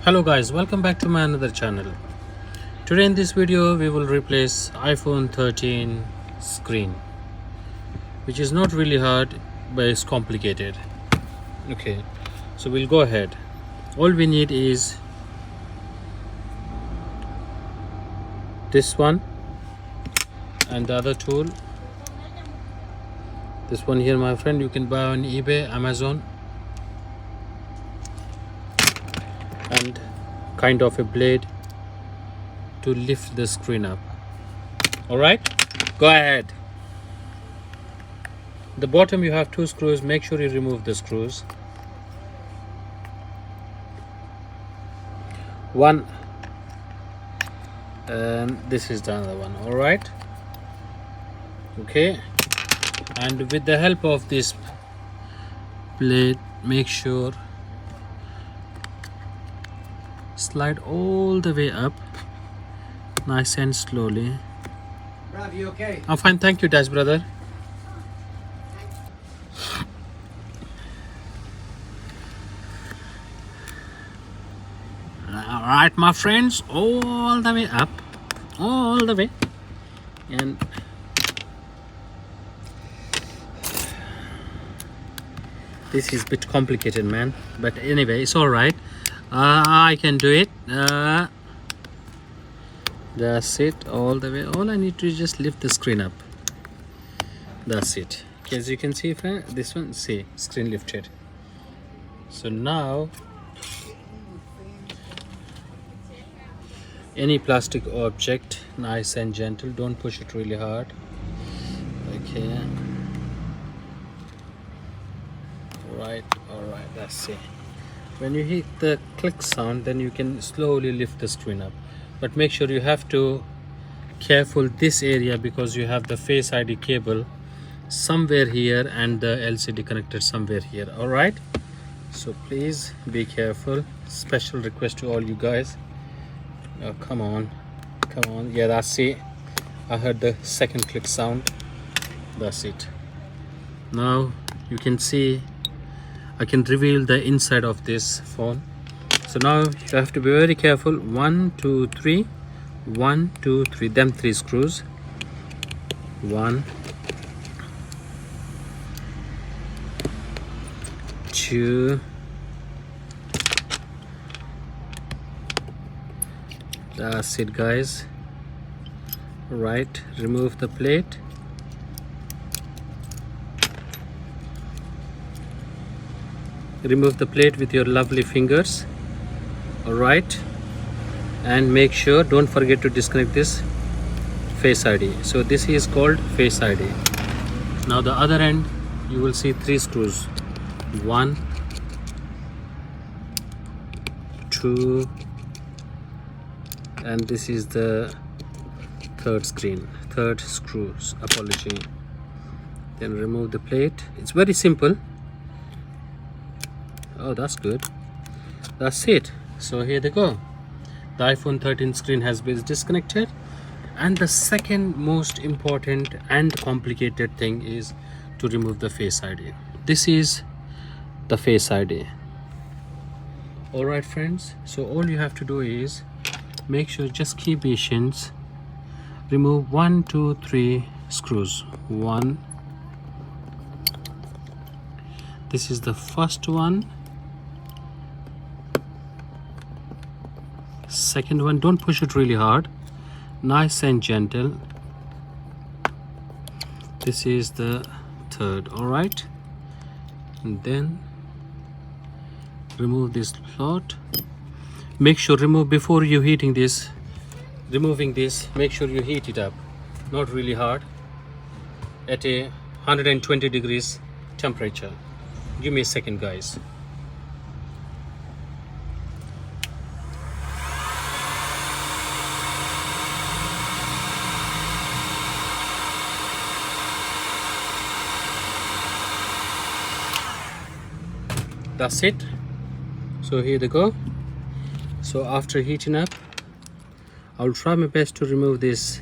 Hello guys, welcome back to my another channel. Today in this video we will replace iPhone 13 screen, which is not really hard but it's complicated. Okay, so we'll go ahead. All we need is this one and the other tool. This one here, my friend, you can buy on eBay, Amazon, and kind of a blade to lift the screen up. All right, go ahead. The bottom you have two screws. Make sure you remove the screws. One, and this is the other one. All right, okay, and with the help of this blade, make sure slide all the way up, nice and slowly. Rav, you okay? I'm fine, thank you, Dash brother. All right, my friends, all the way up, all the way, and this is a bit complicated, man, but anyway, it's all right. I can do it. That's it, all the way. All I need to do is just lift the screen up. That's it. As you can see, this one, see, screen lifted. So now any plastic object, nice and gentle, don't push it really hard. Okay, all right, that's it. When you hit the click sound, then you can slowly lift the screen up, but make sure you have to careful this area because you have the Face ID cable somewhere here and the LCD connected somewhere here. All right, so please be careful. Special request to all you guys. Oh, come on, yeah, that's it. I heard the second click sound. That's it. Now you can see I can reveal the inside of this phone. So now you have to be very careful. 1 2 3, 1 2 3, them three screws. 1 2, that's it, guys. Right, remove the plate. Remove the plate with your lovely fingers. All right, and make sure, don't forget to disconnect this Face ID. So this is called Face ID. Now the other end, you will see three screws. 1 2, and this is the third screws, apology. Then remove the plate. It's very simple. Oh, that's good. That's it. So here they go. The iPhone 13 screen has been disconnected, and the second most important and complicated thing is to remove the Face ID. This is the Face ID. All right, friends, so all you have to do is make sure, just keep patience. Remove 1 2 3 screws. 1, this is the first one. Second one, don't push it really hard, nice and gentle. This is the third. All right, and then remove this slot. Make sure remove before you heating this, removing this, make sure you heat it up, not really hard, at a 120 degrees temperature. Give me a second, guys. That's it. So here they go. So after heating up, I'll try my best to remove this.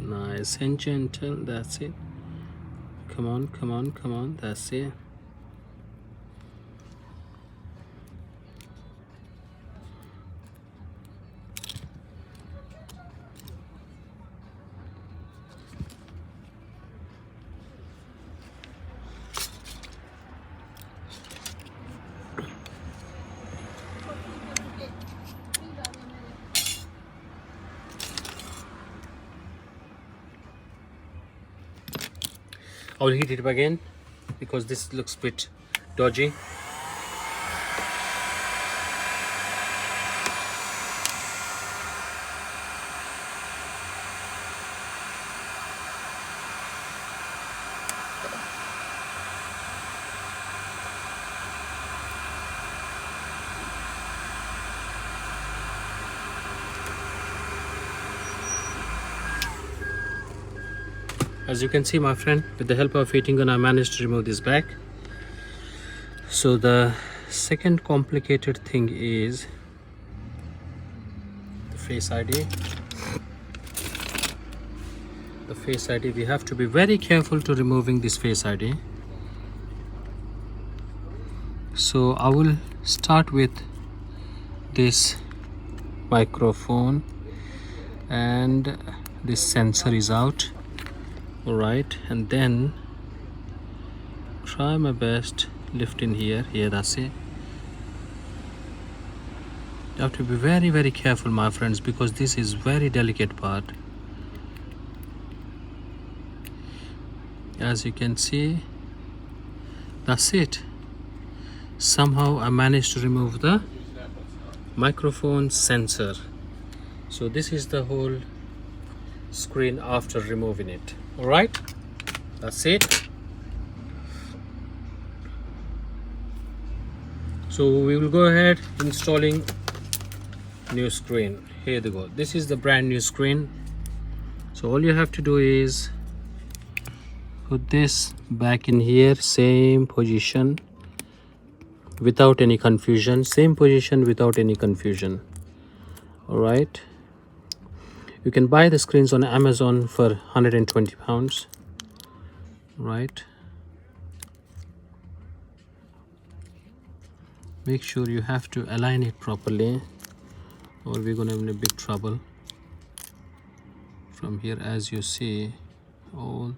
Nice and gentle. That's it. Come on. That's it. I'll heat it up again because this looks a bit dodgy. As you can see, my friend, with the help of heating gun, I managed to remove this back. So the second complicated thing is the Face ID. The Face ID, we have to be very careful to removing this Face ID. So I will start with this microphone, and this sensor is out. All right, and then try my best lift in here. That's it. You have to be very, very careful, my friends, because this is very delicate part. As you can see, that's it. Somehow I managed to remove the microphone sensor. So this is the whole screen after removing it. All right, that's it. So we will go ahead installing new screen. Here they go. This is the brand new screen. So all you have to do is put this back in here, same position, without any confusion. Same position without any confusion. All right. You can buy the screens on Amazon for £120. Right. Make sure you have to align it properly, or we're gonna have a big trouble. From here, as you see, all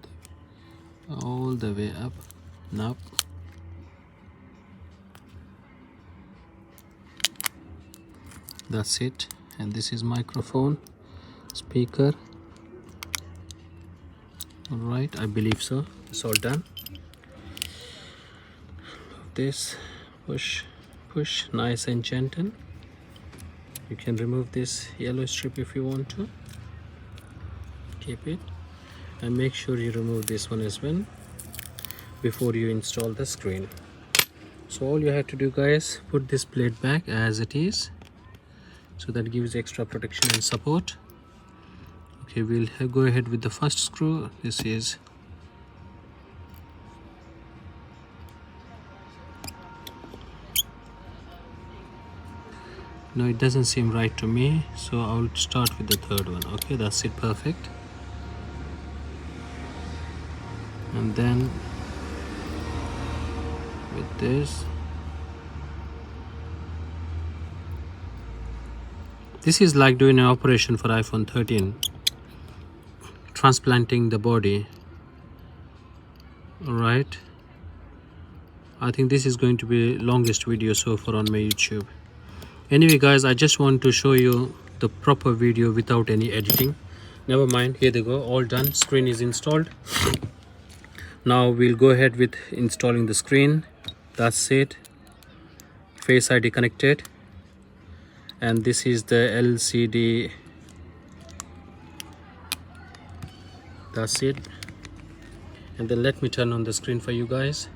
the way up. Now, that's it. And this is microphone, speaker. All right, I believe so. It's all done. This push, nice and gentle. You can remove this yellow strip if you want to. Keep it, and make sure you remove this one as well before you install the screen. So all you have to do, guys, put this plate back as it is, so that gives extra protection and support. Okay, we'll go ahead with the first screw. This is no, it doesn't seem right to me, so I'll start with the third one. Okay, that's it, perfect. And then with this is like doing an operation for iPhone 13, transplanting the body. All right, I think this is going to be longest video so far on my YouTube. Anyway, guys, I just want to show you the proper video without any editing. Never mind, here they go, all done. Screen is installed. Now we'll go ahead with installing the screen. That's it. Face ID connected, and this is the LCD. That's it. And then let me turn on the screen for you guys.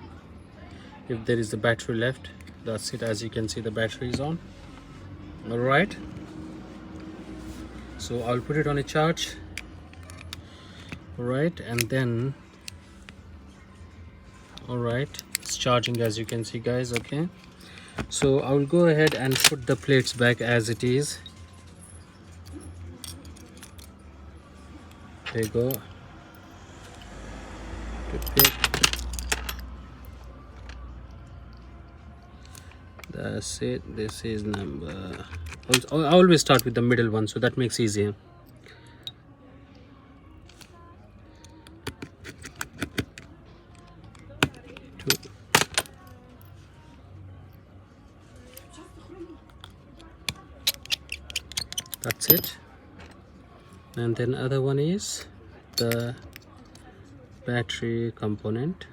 If there is the battery left, that's it. As you can see, the battery is on. All right, so I'll put it on a charge. All right, and then all right, it's charging, as you can see, guys. Okay, so I will go ahead and put the plates back as it is. There you go. That's it. This is number. I always start with the middle one, so that makes easier. That's it. And then other one is the battery component.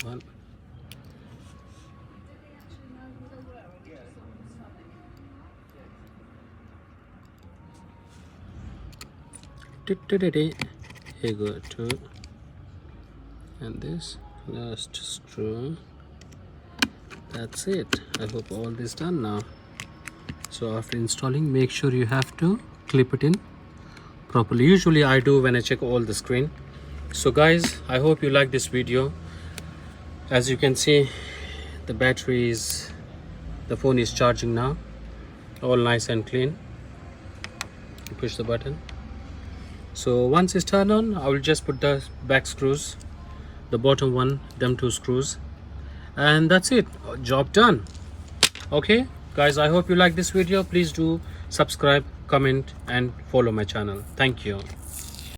One. Here go two, and this last screw. That's it. I hope all this done now. So after installing, make sure you have to clip it in properly. Usually I do when I check all the screen. So guys, I hope you like this video. As you can see, the phone is charging now, all nice and clean. You push the button. So once it's turned on, I will just put the back screws, the bottom one, them two screws, and that's it. Job done. Okay guys, I hope you like this video. Please do subscribe, comment and follow my channel. Thank you.